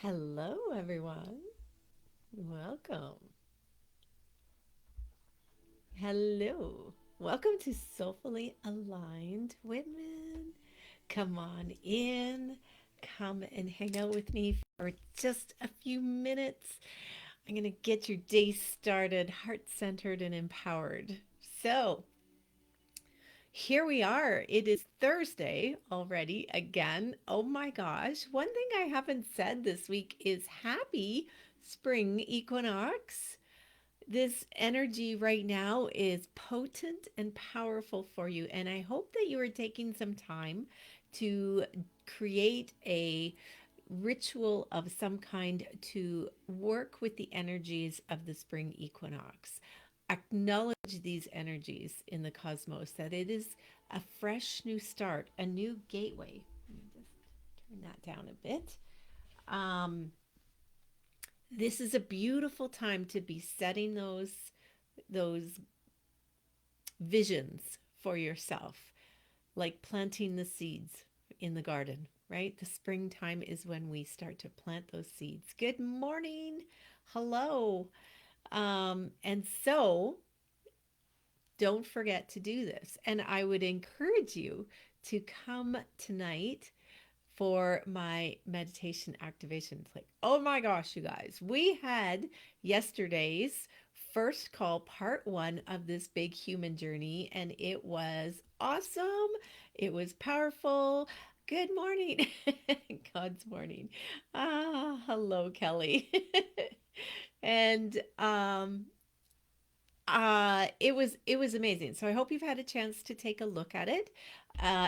Hello, everyone. Welcome. Hello. Welcome to Soulfully Aligned Women. Come on in. Come and hang out with me for just a few minutes. I'm going to get your day started, heart centered, and empowered. So, here we are. It is Thursday already again. Oh my gosh. One thing I haven't said this week is happy spring equinox. This energy right now is potent and powerful for you. And I hope that you are taking some time to create a ritual of some kind to work with the energies of the spring equinox. Acknowledge these energies in the cosmos, that it is a fresh new start, a new gateway. Let me just turn that down a bit. Um, this is a beautiful time to be setting those visions for yourself, like planting the seeds in the garden, right? The springtime is when we start to plant those seeds. Good morning. Hello. And so don't forget to do this. And I would encourage you to come tonight for my meditation activation. It's like, oh my gosh, you guys, we had yesterday's first call, part one of this big human journey, and it was awesome. It was powerful. Good morning. God's morning. Hello, Kelly. and it was amazing. So I hope you've had a chance to take a look at it.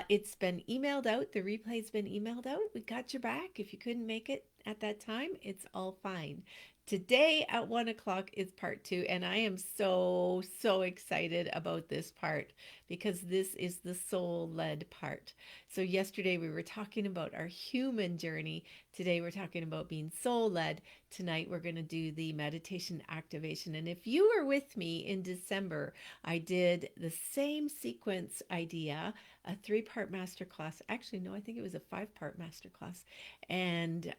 It's been emailed out. The replay's been emailed out. We got your back. If you couldn't make it at that time, it's all fine. Today at 1 o'clock is part two, and I am so excited about this part because this is the soul led part. So, yesterday we were talking about our human journey. Today we're talking about being soul led. Tonight we're going to do the meditation activation. And if you were with me in December, I did the same sequence idea, a 3-part masterclass. Actually, no, I think it was a 5-part masterclass. And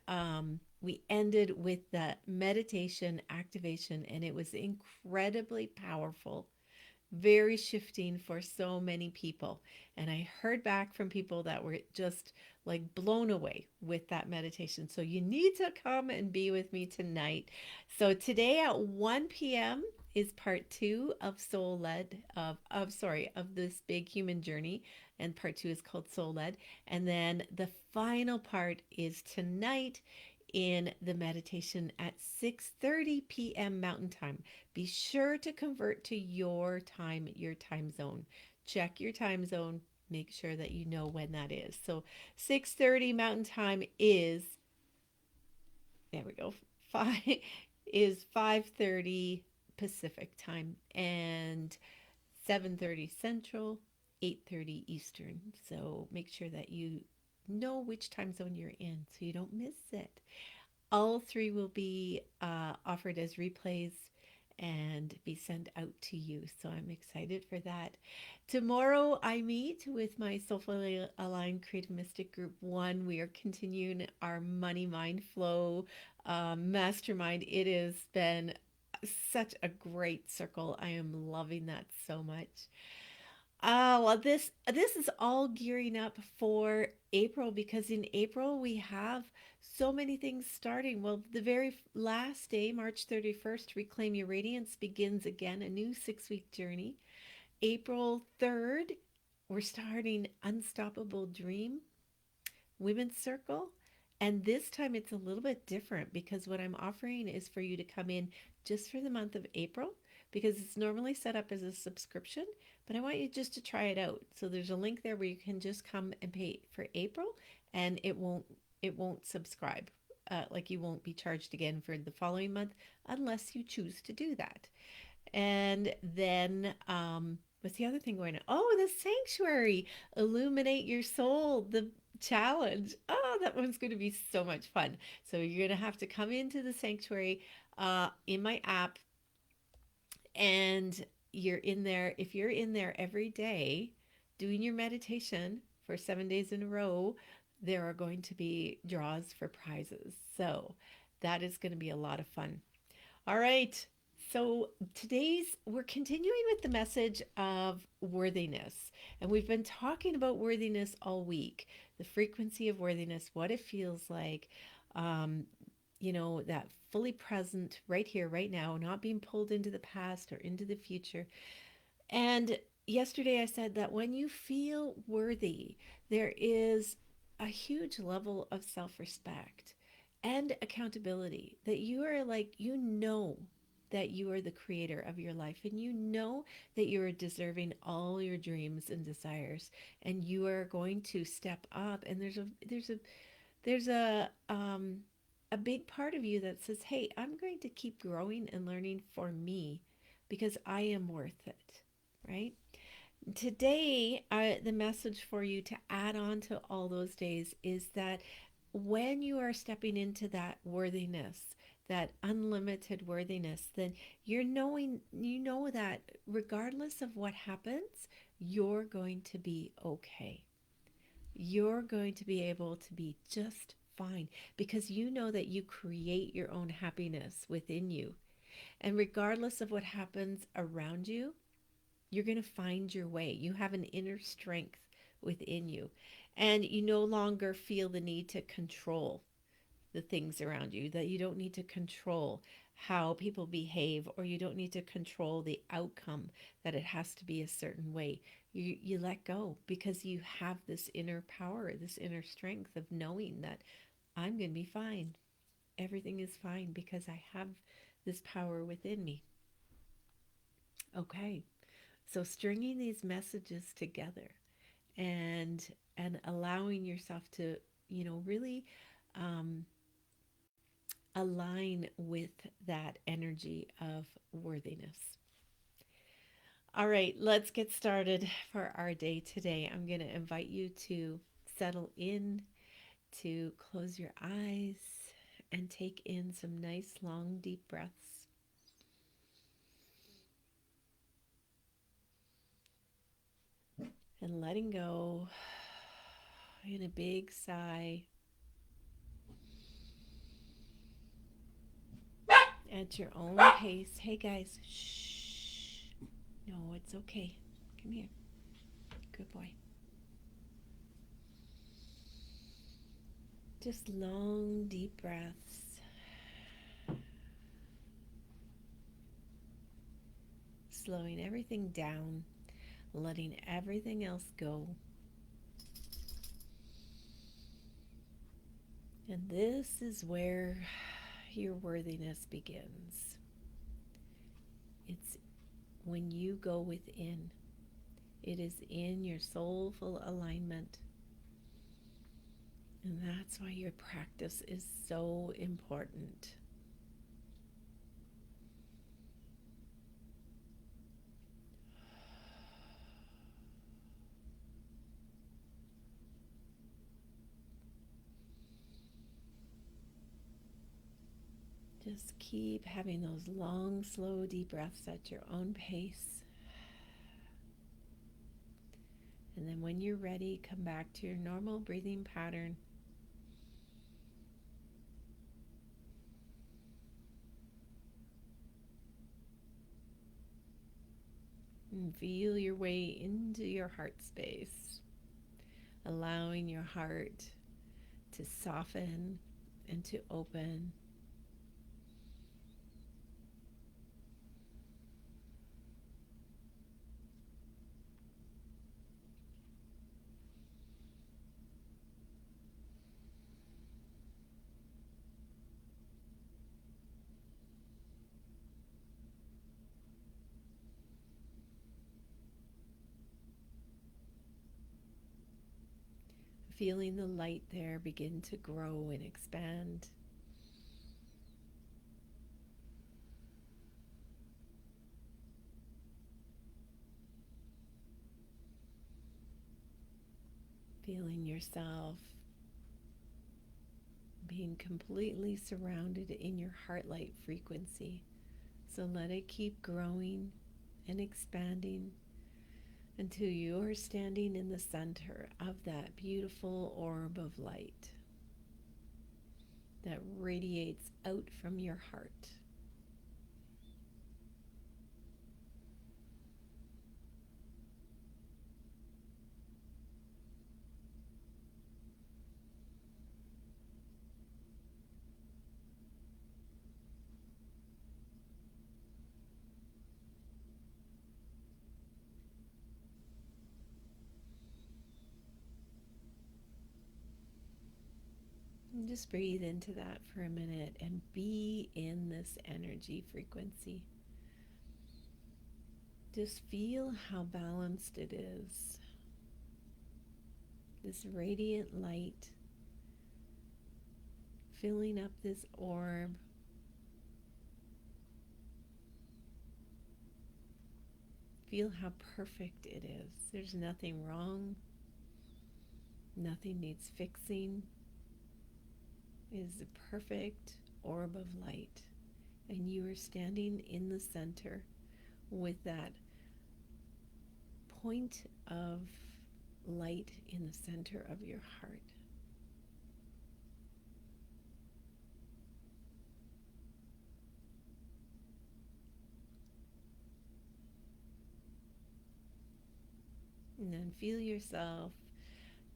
we ended with the meditation activation, and it was incredibly powerful, very shifting for so many people. And I heard back from people that were just like blown away with that meditation. So you need to come and be with me tonight. So today at 1 p.m. is part two of Soul Led, of this big human journey. And part two is called Soul Led. And then the final part is tonight in the meditation at 6:30 p.m. Mountain Time. Be sure to convert to your time zone. Check your time zone. Make sure that you know when that is. So 6:30 Mountain Time is, there we go. 5 is 5:30 Pacific Time and 7:30 Central, 8:30 Eastern. So make sure that you know which time zone you're in so you don't miss it. All three will be offered as replays and be sent out to you. So I'm excited for that. Tomorrow I meet with my Soulfully Aligned Creative Mystic Group 1. We are continuing our Money Mind Flow mastermind. It has been such a great circle. I am loving that so much. Well, this is all gearing up for April because in April we have so many things starting. Well, the very last day, March 31st, Reclaim Your Radiance begins again, a new 6-week journey. April 3rd, we're starting Unstoppable Dream Women's Circle. And this time it's a little bit different because what I'm offering is for you to come in just for the month of April because it's normally set up as a subscription, but I want you just to try it out. So there's a link there where you can just come and pay for April and it won't subscribe. Like you won't be charged again for the following month unless you choose to do that. And then what's the other thing going on? Oh, the sanctuary, Illuminate Your Soul, the challenge. Oh, that one's going to be so much fun. So you're going to have to come into the sanctuary in my app, and you're in there. If you're in there every day doing your meditation for 7 days in a row, there are going to be draws for prizes. So that is going to be a lot of fun. All right. So we're continuing with the message of worthiness. And we've been talking about worthiness all week, the frequency of worthiness, what it feels like, um, that fully present right here, right now, not being pulled into the past or into the future. And yesterday I said that when you feel worthy, there is a huge level of self respect and accountability that you are like, that you are the creator of your life and you know that you are deserving all your dreams and desires and you are going to step up and there's a big part of you that says, hey, I'm going to keep growing and learning for me because I am worth it, right? Today, the message for you to add on to all those days is that when you are stepping into that worthiness, that unlimited worthiness, then you know that regardless of what happens, you're going to be okay. You're going to be able to be just fine because you know that you create your own happiness within you. And regardless of what happens around you, you're going to find your way. You have an inner strength within you, and you no longer feel the need to control the things around you, that you don't need to control how people behave, or you don't need to control the outcome, that it has to be a certain way. You let go because you have this inner power, this inner strength of knowing that I'm going to be fine. Everything is fine because I have this power within me. Okay. So stringing these messages together and allowing yourself to, really um, align with that energy of worthiness. All right, let's get started for our day today. I'm going to invite you to settle in, to close your eyes, and take in some nice, long, deep breaths. And letting go in a big sigh at your own pace. Hey guys, shh. No, it's okay. Come here. Good boy. Just long, deep breaths. Slowing everything down, letting everything else go. And this is where your worthiness begins. It's when you go within. It is in your soulful alignment. And that's why your practice is so important. Just keep having those long, slow, deep breaths at your own pace. And then when you're ready, come back to your normal breathing pattern. And feel your way into your heart space, allowing your heart to soften and to open. Feeling the light there begin to grow and expand. Feeling yourself being completely surrounded in your heart light frequency. So let it keep growing and expanding until you're standing in the center of that beautiful orb of light that radiates out from your heart. And just breathe into that for a minute and be in this energy frequency. Just feel how balanced it is. This radiant light filling up this orb. Feel how perfect it is. There's nothing wrong. Nothing needs fixing. It is the perfect orb of light. And you are standing in the center with that point of light in the center of your heart. And then feel yourself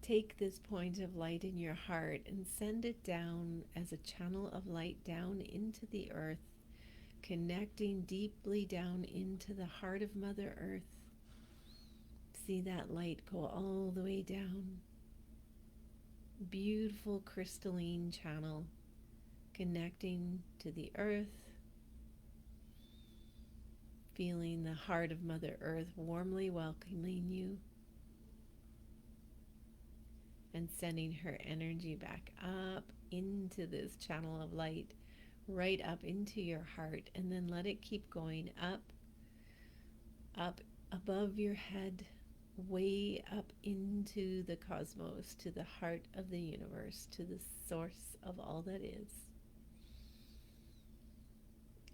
take this point of light in your heart and send it down as a channel of light down into the earth, connecting deeply down into the heart of Mother Earth. See that light go all the way down. Beautiful crystalline channel connecting to the earth. Feeling the heart of Mother Earth warmly welcoming you. And sending her energy back up into this channel of light, right up into your heart, and then let it keep going up, up above your head, way up into the cosmos, to the heart of the universe, to the source of all that is.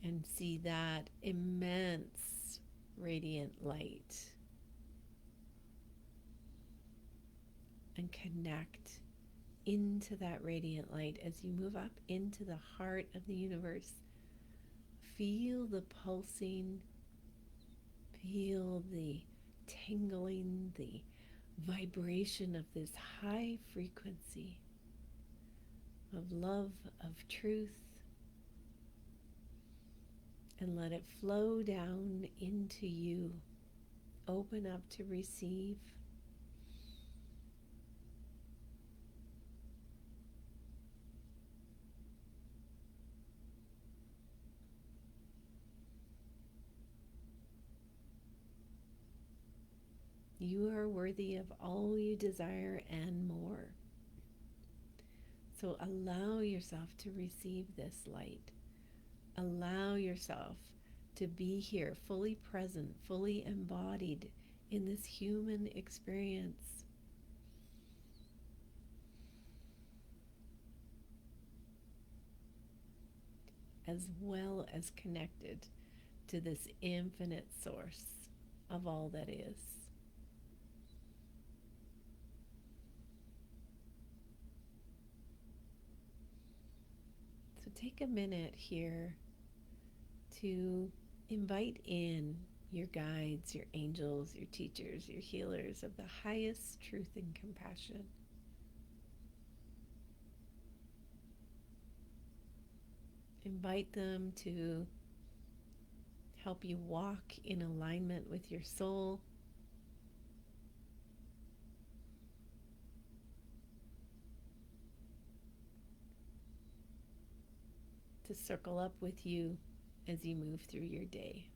And see that immense radiant light. And connect into that radiant light as you move up into the heart of the universe. Feel the pulsing, feel the tingling, the vibration of this high frequency of love, of truth, and let it flow down into you. Open up to receive. You are worthy of all you desire and more. So allow yourself to receive this light. Allow yourself to be here, fully present, fully embodied in this human experience. As well as connected to this infinite source of all that is. So take a minute here to invite in your guides, your angels, your teachers, your healers of the highest truth and compassion. Invite them to help you walk in alignment with your soul. To circle up with you as you move through your day.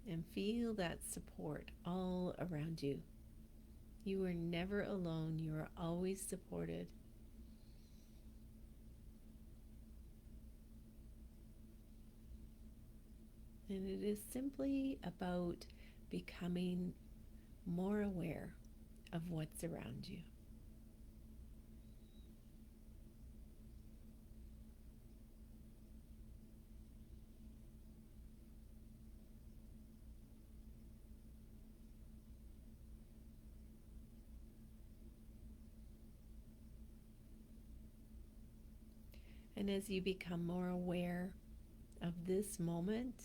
And feel that support all around you. You are never alone. You are always supported. And it is simply about becoming more aware of what's around you. And as you become more aware of this moment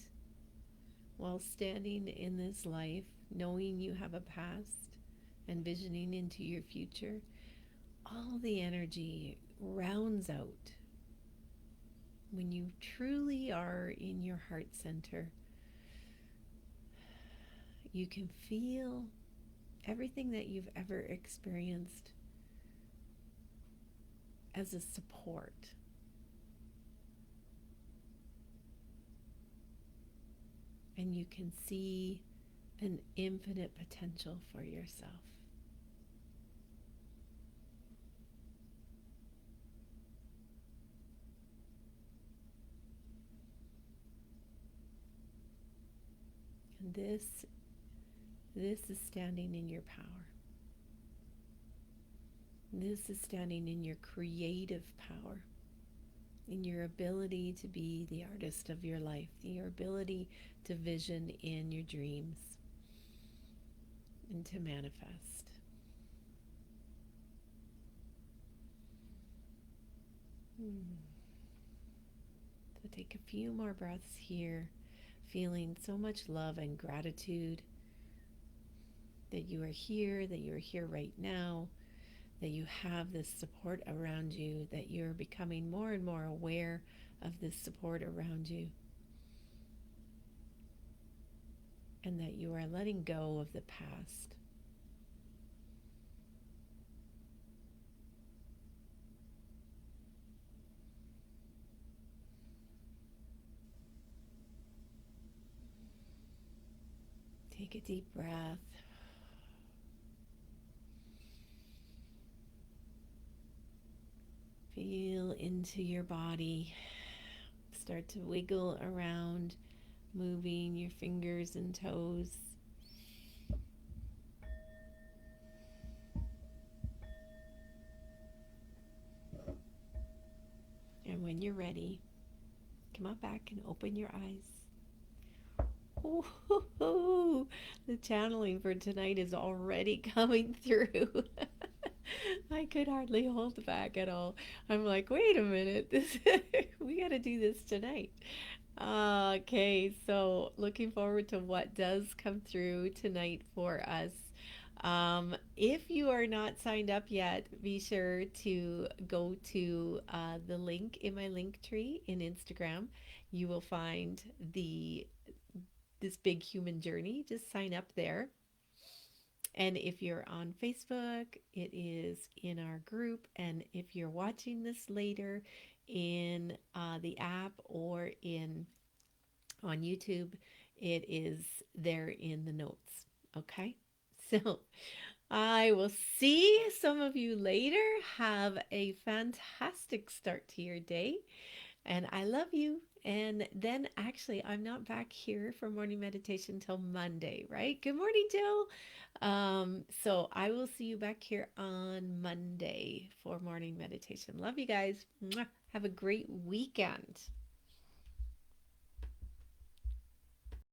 while standing in this life, knowing you have a past and visioning into your future, all the energy rounds out when you truly are in your heart center. You can feel everything that you've ever experienced as a support. And you can see an infinite potential for yourself. And this is standing in your power. This is standing in your creative power, in your ability to be the artist of your life, your ability to vision in your dreams and to manifest. So take a few more breaths here, feeling so much love and gratitude that you are here right now, that you have this support around you, that you're becoming more and more aware of this support around you, and that you are letting go of the past. Take a deep breath. Feel into your body. Start to wiggle around, moving your fingers and toes. And when you're ready, come on back and open your eyes. Oh, the channeling for tonight is already coming through. I could hardly hold back at all. I'm like, wait a minute, we got to do this tonight. Okay, so looking forward to what does come through tonight for us. If you are not signed up yet, be sure to go to the link in my link tree in Instagram. You will find this big human journey. Just sign up there. And if you're on Facebook, it is in our group. And if you're watching this later in the app or in on YouTube, it is there in the notes. Okay. So I will see some of you later. Have a fantastic start to your day. And I love you. And then actually, I'm not back here for morning meditation till Monday, right? Good morning, Jill. So I will see you back here on Monday for morning meditation. Love you guys. Mwah. Have a great weekend.